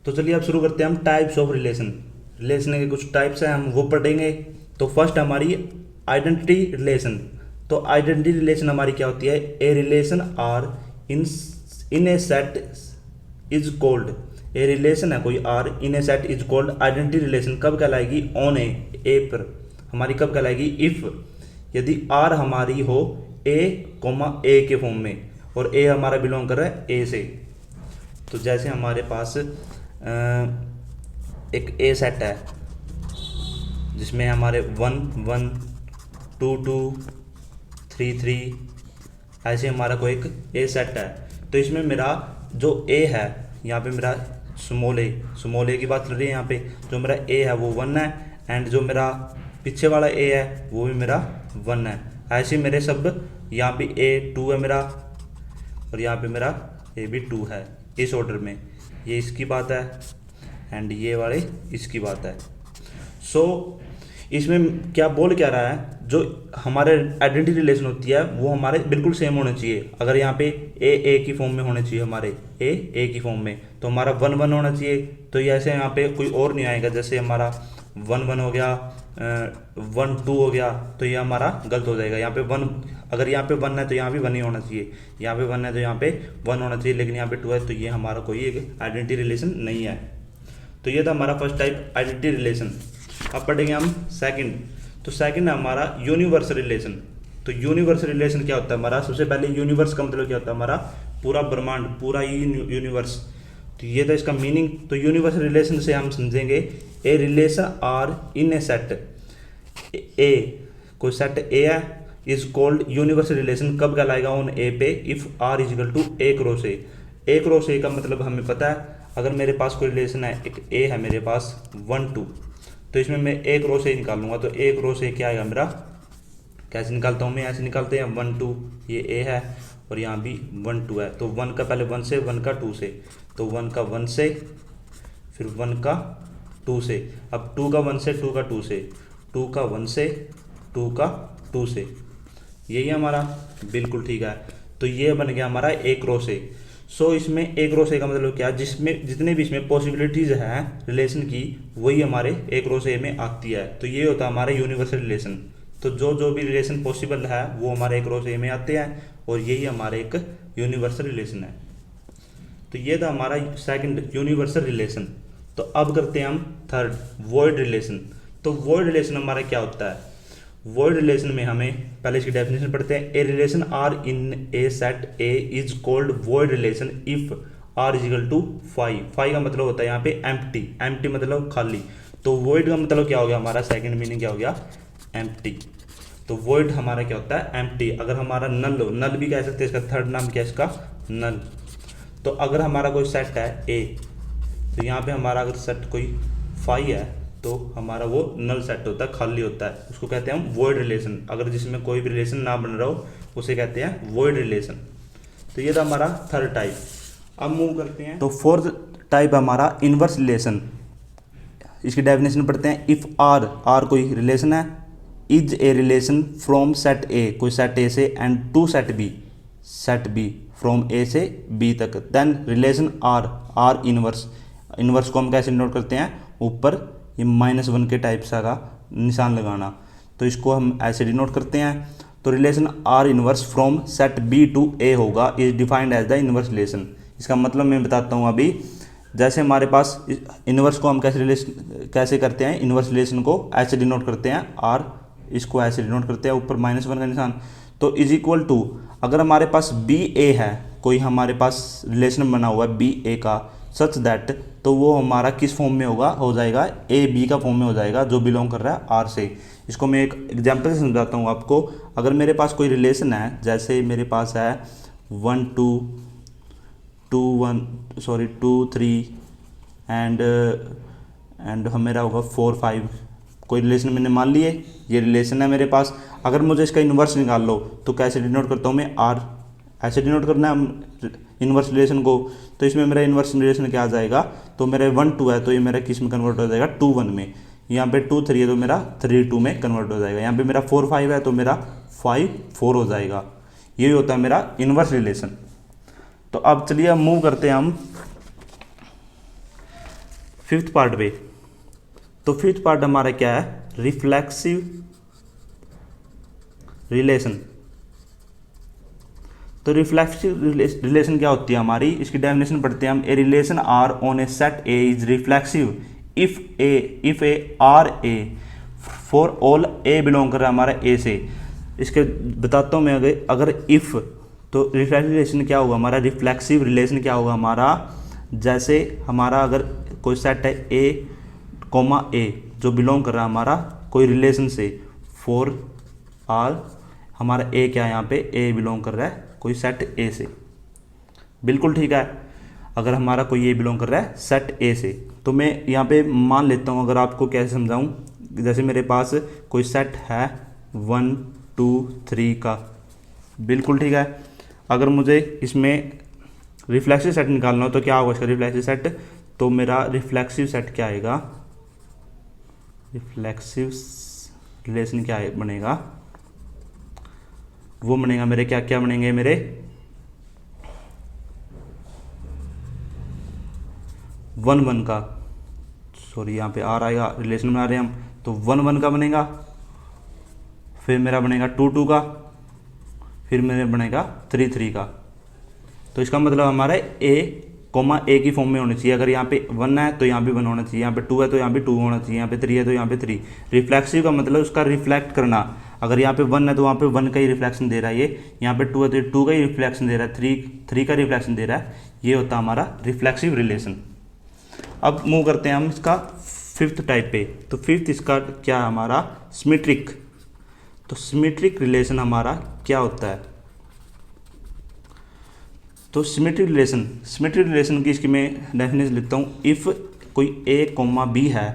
तो चलिए अब शुरू करते हैं हम टाइप्स ऑफ रिलेशन। रिलेशन के कुछ टाइप्स हैं, हम वो पढ़ेंगे। तो फर्स्ट हमारी आइडेंटिटी रिलेशन। तो आइडेंटिटी रिलेशन हमारी क्या होती है? A relation R in in a set is called. A relation है कोई R in a set is called identity relation. कब कहलाएगी? ऑन ए पर हमारी कब कहलाएगी? इफ यदि आर हमारी हो ए कोमा ए के फॉर्म में और ए हमारा बिलोंग कर रहा है ए से। तो जैसे हमारे पास एक ए सेट है जिसमें हमारे 1 1 2 2 3 3 ऐसे हमारा कोई एक ए सेट है। तो इसमें मेरा जो ए है यहाँ पे मेरा स्मॉल ए की बात चल रही है। यहाँ पे जो मेरा ए है वो 1 है एंड जो मेरा पीछे वाला ए है वो भी मेरा 1 है। ऐसे मेरे सब यहाँ पे ए 2 है मेरा और यहाँ पे मेरा ए भी 2 है, इस ऑर्डर में। ये इसकी बात है एंड ये वाले इसकी बात है। सो इसमें क्या बोल क्या रहा है? जो हमारे आइडेंटिटी रिलेशन होती है वो हमारे बिल्कुल सेम होने चाहिए। अगर यहाँ पे ए की फॉर्म में होने चाहिए, हमारे ए की फॉर्म में, तो हमारा 1 1 होना चाहिए। तो ये ऐसे यहाँ पे कोई और नहीं आएगा। जैसे हमारा 1 1 हो गया, 1 2 हो गया, तो ये हमारा गलत हो जाएगा। यहाँ पे 1, अगर यहाँ पे 1 है तो यहाँ भी 1 ही होना चाहिए, यहाँ पे 1 है तो यहाँ पे 1 होना चाहिए, लेकिन यहाँ पे 2 है तो ये हमारा कोई एक आइडेंटिटी रिलेशन नहीं है। तो ये था हमारा फर्स्ट टाइप आइडेंटिटी रिलेशन। अब पढ़ेंगे हम सेकंड। तो सेकंड है हमारा यूनिवर्सल रिलेशन। तो यूनिवर्सल रिलेशन क्या होता है हमारा? सबसे पहले यूनिवर्स का मतलब क्या होता है? हमारा पूरा ब्रह्मांड, पूरा ही यूनिवर्स। तो ये था इसका मीनिंग। तो यूनिवर्सल रिलेशन से हम समझेंगे a relation R in a set A, कोई सेट ए है इज कॉल्ड यूनिवर्सल रिलेशन। कब कहलाएगा? ऑन ए पे if R is equal to A cross A. A cross A का मतलब हमें पता है। अगर मेरे पास कोई रिलेशन है, एक ए है मेरे पास 1 2, तो इसमें मैं ए क्रॉस ए निकालूंगा। तो ए क्रॉस ए क्या आएगा मेरा? कैसे निकालता हूँ मैं? ऐसे निकालते हैं 1 2, ये ए है और यहाँ भी 1 2 है। तो 1 का पहले 1 से, 1 का 2 से, तो 1 का 1 से, फिर 1 का 2 से, अब 2 का 1 से, 2 का 2 से, 2 का 1 से, 2 का 2 से, यही हमारा बिल्कुल ठीक है। तो ये बन गया हमारा ए क्रॉस ए। सो इसमें ए क्रॉस ए का मतलब क्या? जिसमें जितने भी इसमें पॉसिबिलिटीज हैं रिलेशन की, वही हमारे ए क्रॉस ए में आती है। तो ये होता है हमारा यूनिवर्सल रिलेशन। तो जो भी रिलेशन पॉसिबल है वो हमारे ए क्रॉस ए में आते हैं और यही हमारे एक यूनिवर्सल रिलेशन है। तो ये था हमारा सेकंड यूनिवर्सल रिलेशन। तो अब करते हैं हम थर्ड वॉइड रिलेशन। तो वॉइड रिलेशन हमारा क्या होता है? वॉइड रिलेशन में हमें पहले इसकी डेफिनेशन पढ़ते हैं। A relation R in a set A is called void relation if R is equal to 5। 5 का मतलब होता है यहाँ पे एम्प्टी। एम्प्टी मतलब खाली। तो वॉइड का मतलब क्या हो गया? हमारा सेकंड मीनिंग क्या हो गया? एम्प्टी। तो वॉइड हमारा क्या होता है? एम्प्टी। अगर हमारा नल हो, नल भी कह सकते हैं, इसका थर्ड नाम क्या है इसका? नल। तो अगर हमारा कोई सेट है ए, तो यहाँ पे हमारा अगर सेट कोई 5 है तो हमारा वो नल सेट होता है, खाली होता है। उसको कहते हैं हम वॉइड रिलेशन। अगर जिसमें कोई भी रिलेशन ना बन रहा हो उसे कहते हैं वॉइड रिलेशन। तो ये था हमारा थर्ड टाइप। अब मूव करते हैं तो फोर्थ टाइप हमारा इनवर्स रिलेशन। इसकी डेफिनेशन पढ़ते हैं। इफ आर कोई रिलेशन है, is a relation from set A, कोई सेट ए से, and to set B from A से बी तक, then relation R inverse. Inverse को हम कैसे नोट करते हैं? ऊपर ये -1 के टाइप सा का निशान लगाना। तो इसको हम ऐसे डिनोट करते हैं। तो relation R inverse from set B to A होगा, is defined as the inverse relation. इसका मतलब मैं बताता हूँ अभी। जैसे हमारे पास इनवर्स को हम कैसे करते हैं? इनवर्स रिलेशन को ऐसे डिनोट करते हैं आर, इसको ऐसे डिनोट करते हैं ऊपर -1 का निशान। तो इज इक्वल टू, अगर हमारे पास बी ए है, कोई हमारे पास रिलेशन बना हुआ है बी ए का, सच दैट, तो वो हमारा किस फॉर्म में हो जाएगा? ए बी का फॉर्म में हो जाएगा, जो बिलोंग कर रहा है आर से। इसको मैं एक एग्जांपल से समझाता हूँ आपको। अगर मेरे पास कोई रिलेशन है, जैसे मेरे पास है 1 2 2 3 एंड मेरा होगा 4 5, कोई रिलेशन मैंने मान लिए, ये रिलेशन है मेरे पास। अगर मुझे इसका इन्वर्स निकाल लो तो कैसे डिनोट करता हूँ मैं? आर। ऐसे डिनोट करना है इन्वर्स रिलेशन को। तो इसमें मेरा इन्वर्स रिलेशन क्या आ जाएगा? तो मेरे 1 2 है तो ये मेरा किस में कन्वर्ट हो जाएगा? 2 1 में। यहाँ पे 2 3 है तो मेरा 3 2 में कन्वर्ट हो जाएगा। यहाँ पे मेरा 4 5 है तो मेरा 5 4 हो जाएगा। यही होता है मेरा इन्वर्स रिलेशन। तो अब चलिए मूव करते हैं हम फिफ्थ पार्ट पे। तो फिफ्थ पार्ट हमारा क्या है, रिफ्लेक्सिव रिलेशन। तो रिफ्लेक्सिव रिलेशन क्या होती है हमारी, इसकी डेफिनेशन पढ़ते हैं हम। A relation R on a set A is reflexive if a R a for all a belong कर रहा है हमारा ए से। इसके बताता हूँ मैं, अगर इफ, तो रिफ्लेक्सिव रिलेशन क्या होगा हमारा, रिफ्लेक्सिव रिलेशन क्या होगा हमारा, जैसे हमारा अगर कोई सेट है ए कोमा ए जो बिलोंग कर रहा है हमारा कोई रिलेशन से, फॉर आर हमारा ए क्या है यहाँ पे, ए बिलोंग कर रहा है कोई सेट ए से, बिल्कुल ठीक है। अगर हमारा कोई ए बिलोंग कर रहा है सेट ए से, तो मैं यहाँ पे मान लेता हूँ, अगर आपको कैसे समझाऊँ, जैसे मेरे पास कोई सेट है 1 2 3 का, बिल्कुल ठीक है। अगर मुझे इसमें रिफ्लेक्सिव सेट निकालना हो तो क्या होगा इसका रिफ्लेक्सिव सेट, तो मेरा रिफ्लेक्सिव सेट क्या आएगा, रिफ्लेक्सिव रिलेशन क्या बनेगा, वो बनेगा मेरे क्या क्या बनेंगे मेरे, वन वन का, सॉरी यहाँ पे आ रहा है रिलेशन बना रहे हैं हम, तो 1 1 का बनेगा, फिर मेरा बनेगा 2 2 का, फिर मेरे बनेगा 3 3 का। तो इसका मतलब हमारा ए कोमा ए की फॉर्म में होनी चाहिए। अगर यहाँ पे 1 है तो यहाँ पे 1 होना चाहिए, यहाँ पे 2 है तो यहाँ पे 2 होना चाहिए, यहाँ पे 3 है तो यहाँ पे 3। रिफ्लेक्सिव का मतलब उसका रिफ्लेक्ट करना। अगर यहाँ पे 1 है तो वहाँ पे 1 का ही रिफ्लेक्शन दे रहा है ये, यहाँ पे 2 है तो 2 का ही रिफ्लेक्शन दे रहा है, 3 का रिफ्लेक्शन दे रहा है। ये होता है हमारा रिफ्लेक्सिव रिलेशन। अब मूव करते हैं हम इसका फिफ्थ टाइप पे। तो फिफ्थ इसका क्या है हमारा, सिमेट्रिक। तो सिमेट्रिक रिलेशन हमारा क्या होता है, तो सिमेट्रिक रिलेशन की इसकी मैं डेफिनेशन लिखता हूँ। इफ़ कोई ए कोमा बी है,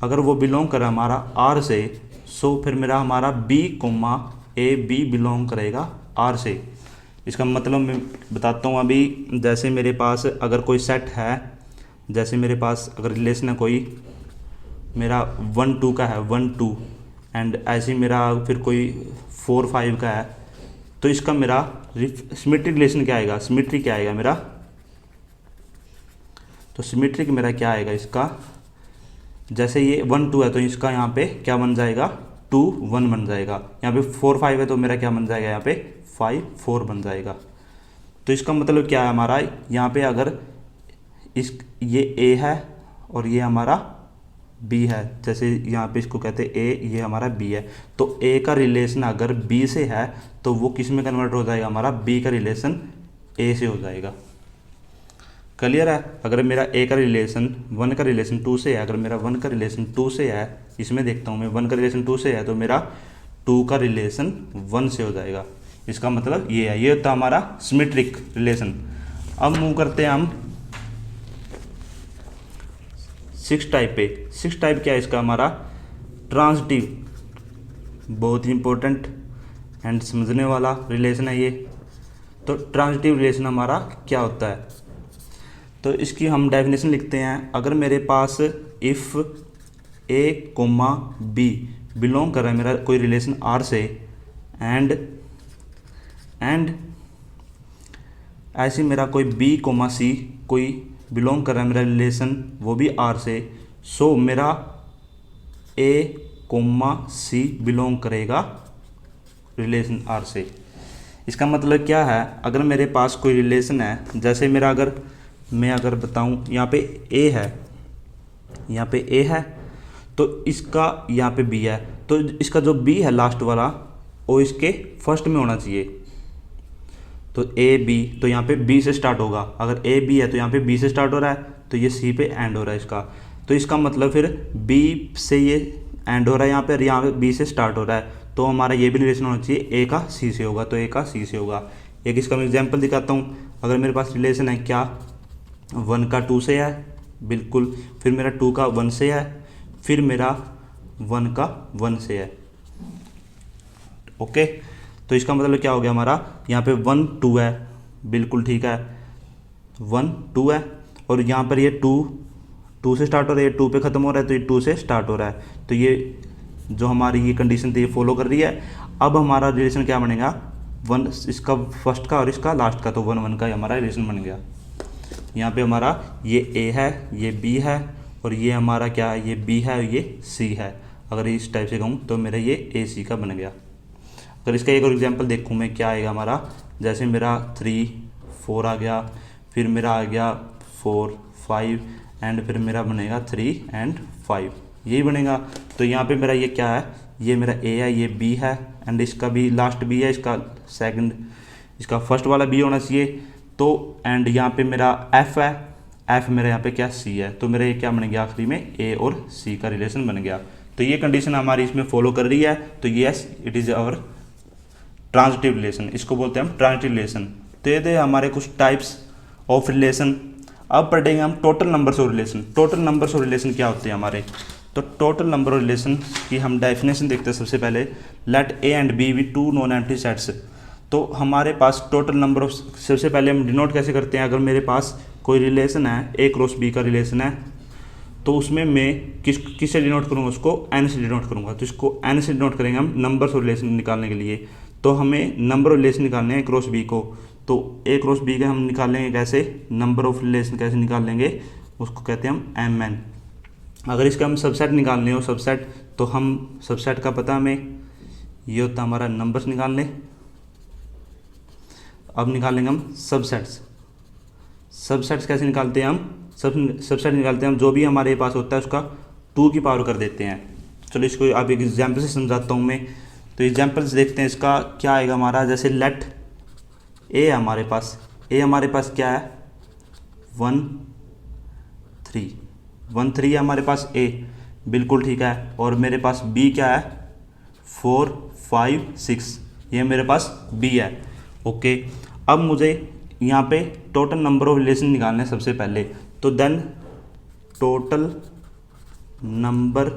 अगर वो बिलोंग करे हमारा आर से, सो फिर मेरा हमारा B comma A B belong करेगा आर से। इसका मतलब मैं बताता हूँ अभी। जैसे मेरे पास अगर कोई सेट है, जैसे मेरे पास अगर रिलेशन है कोई मेरा 1 2 का है, 1 2, एंड ऐसे ही मेरा फिर कोई 4 5 का है, तो इसका मेरा सिमेट्रिक रिलेशन क्या आएगा, सिमेट्री क्या आएगा मेरा, तो सिमेट्रिक मेरा क्या आएगा इसका, जैसे ये 1 2 है तो इसका यहाँ पे क्या बन जाएगा, 2 1 बन जाएगा। यहाँ पे 4 5 है तो मेरा क्या बन जाएगा, यहाँ पे 5 4 बन जाएगा। तो इसका मतलब क्या है हमारा, यहाँ पे अगर ये ए है और ये हमारा बी है, जैसे यहाँ पे इसको कहते हैं ए, ये हमारा बी है, तो ए का रिलेशन अगर बी से है तो वो किस में कन्वर्ट हो जाएगा, हमारा बी का रिलेशन ए से हो जाएगा। क्लियर है। अगर मेरा ए का रिलेशन 1 का रिलेशन 2 से है, अगर मेरा 1 का रिलेशन 2 से है, इसमें देखता हूँ मैं 1 का रिलेशन 2 से है, तो मेरा 2 का रिलेशन 1 से हो जाएगा। इसका मतलब ये है, ये होता हमारा सिमेट्रिक रिलेशन। अब मूव करते हैं हम 6 टाइप पे। 6 टाइप क्या है इसका हमारा, ट्रांजिटिव। बहुत ही इंपॉर्टेंट एंड समझने वाला रिलेशन है ये। तो ट्रांजिटिव रिलेशन हमारा क्या होता है, तो इसकी हम डेफिनेशन लिखते हैं। अगर मेरे पास if A comma B belong कर रहा है मेरा कोई रिलेशन आर से, एंड ऐसे मेरा कोई बी कोमा सी कोई बिलोंग कर रहा है मेरा रिलेशन वो भी आर से, सो मेरा ए कोमा सी बिलोंग करेगा रिलेशन आर से। इसका मतलब क्या है, अगर मेरे पास कोई रिलेशन है, जैसे मेरा मैं अगर बताऊं यहाँ पे ए है, यहाँ पे ए है, तो इसका यहाँ पे बी है, तो इसका जो बी है लास्ट वाला वो इसके फर्स्ट में होना चाहिए। तो ए बी, तो यहाँ पे बी से स्टार्ट होगा। अगर ए बी है तो यहाँ पे बी से स्टार्ट हो रहा है, तो ये सी पे एंड हो रहा है इसका। तो इसका मतलब फिर बी से ये एंड हो रहा है यहाँ पे, और यहाँ पे बी से स्टार्ट हो रहा है, तो हमारा ये भी रिलेशन होना चाहिए ए का सी से होगा, तो ए का सी से होगा। एक इसका मैं एग्जाम्पल दिखाता हूँ। अगर मेरे पास रिलेशन है क्या, 1 का 2 से है, बिल्कुल, फिर मेरा 2 का 1 से है, फिर मेरा 1 का 1 से है। ओके, तो इसका मतलब क्या हो गया हमारा, यहाँ पे 1 2 है, बिल्कुल ठीक है, 1 2 है, और यहाँ पर ये 2 से स्टार्ट हो रहा है, ये 2 पे ख़त्म हो रहा है, तो ये 2 से स्टार्ट हो रहा है। तो ये जो हमारी ये कंडीशन थी ये फॉलो कर रही है। अब हमारा रिलेशन क्या बनेगा, 1 इसका फर्स्ट का और इसका लास्ट का, तो 1 1 का हमारा रिलेशन बन गया। यहाँ पे हमारा ये ए है, ये बी है, और ये हमारा क्या है, ये बी है और ये सी है। अगर इस टाइप से कहूँ तो मेरा ये ए सी का बन गया। अगर इसका एक और एग्जांपल देखूँ मैं, क्या आएगा हमारा, जैसे मेरा 3 4 आ गया, फिर मेरा आ गया 4 5 एंड फिर मेरा बनेगा 3 एंड 5, यही बनेगा। तो यहाँ पे मेरा ये क्या है, ये मेरा ए है, ये बी है एंड इसका भी लास्ट बी है, इसका सेकंड, इसका फर्स्ट वाला बी होना चाहिए। तो एंड यहाँ पे मेरा एफ है, एफ मेरा यहाँ पे क्या सी है, तो मेरा ये क्या बन गया आखिरी में, ए और सी का रिलेशन बन गया। तो ये कंडीशन हमारी इसमें फॉलो कर रही है, तो yes it is our transitive relation, इसको बोलते हैं हम ट्रांजिटिव रिलेशन। तो ये थे हमारे कुछ टाइप्स ऑफ रिलेशन। अब पढ़ेंगे हम total numbers of relation. Total numbers of relation क्या होते हैं हमारे, तो टोटल नंबर ऑफ रिलेशन की हम डेफिनेशन देखते हैं सबसे पहले। Let A and B be two non empty sets. तो हमारे पास टोटल नंबर ऑफ, सबसे पहले हम डिनोट कैसे करते हैं, अगर मेरे पास कोई रिलेशन है, ए क्रॉस बी का रिलेशन है, तो उसमें मैं किससे डिनोट करूँगा, उसको एन से डिनोट करूँगा। तो इसको एन से डिनोट करेंगे हम नंबर्स ऑफ रिलेशन निकालने के लिए। तो हमें नंबर ऑफ रिलेशन निकालने हैं क्रॉस बी को, तो ए क्रॉस बी के हम निकालेंगे कैसे, नंबर ऑफ रिलेशन कैसे निकालेंगे, उसको कहते हैं हम एम एन। अगर इसका हम सबसेट निकालने हो, सबसेट, तो हम सबसेट का पता हमें, ये होता है हमारा नंबर्स निकालने। अब निकालेंगे हम सबसेट्स। सबसेट्स कैसे निकालते हैं हम, सबसेट निकालते हैं हम, जो भी हमारे पास होता है उसका 2 की पावर कर देते हैं। चलो इसको आप एक एग्जाम्पल से समझाता हूँ मैं। तो एग्जाम्पल्स देखते हैं, इसका क्या आएगा हमारा, जैसे लेट ए है हमारे पास, ए हमारे पास क्या है 1 3 है हमारे पास ए, बिल्कुल ठीक है। और मेरे पास बी क्या है 4 5 6, ये मेरे पास बी है। ओके, अब मुझे यहाँ पे टोटल नंबर ऑफ रिलेशन निकालने हैं सबसे पहले। तो then total number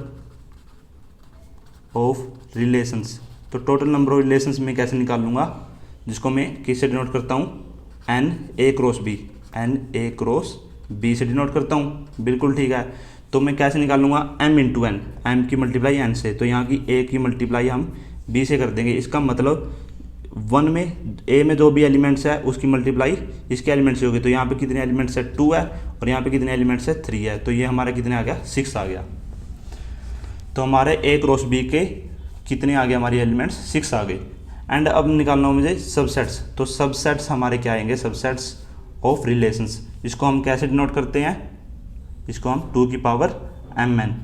of relations, तो टोटल नंबर ऑफ रिलेशंस में कैसे निकालूंगा, जिसको मैं किससे डिनोट करता हूँ, N A cross B, N A cross B से डिनोट करता हूँ, बिल्कुल ठीक है। तो मैं कैसे निकालूंगा, एम इंटू एन, एम की मल्टीप्लाई एन से, तो यहाँ की ए की मल्टीप्लाई हम बी से कर देंगे। इसका मतलब 1 में ए में जो भी एलिमेंट्स है उसकी मल्टीप्लाई इसके एलिमेंट से होगी। तो यहाँ पे कितने एलिमेंट्स है 2 है, और यहाँ पे कितने एलिमेंट्स है 3 है, तो ये हमारा कितने आ गया 6 आ गया। तो हमारे ए क्रॉस बी के कितने आ गए, हमारी एलिमेंट्स 6 आ गए। एंड अब निकालना हो मुझे सबसेट्स। तो सबसेट्स हमारे क्या आएंगे, सबसेट्स ऑफ रिलेशंस। इसको हम कैसे डिनोट करते हैं, इसको हम 2 की पावर एम एन।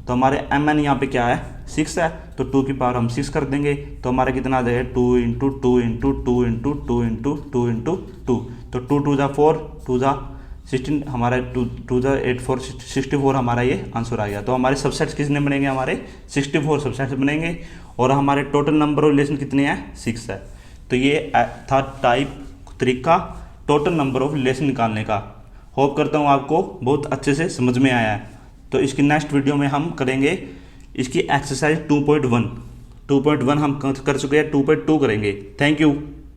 तो हमारे एम एन यहाँ पे क्या है 6 है, तो 2 की पावर हम 6 कर देंगे। तो हमारा कितना आ जाएगा 2 into 2 into 2 into 2 into 2 into 2। तो 2 2 जा 4, 2 जा 16, हमारा 2 जा 8 4 64 हमारा ये आंसर आ गया। तो हमारे सबसेट्स कितने बनेंगे, हमारे 64 सबसेट्स बनेंगे। और हमारे टोटल नंबर ऑफ रिलेशन कितने हैं 6 है। तो ये था तरीका टोटल नंबर ऑफ रिलेशन निकालने का। होप करता हूँ आपको बहुत अच्छे से समझ में आया है। तो इसकी नेक्स्ट वीडियो में हम करेंगे इसकी एक्सरसाइज 2.1 हम कर चुके हैं, 2.2 करेंगे। Thank you.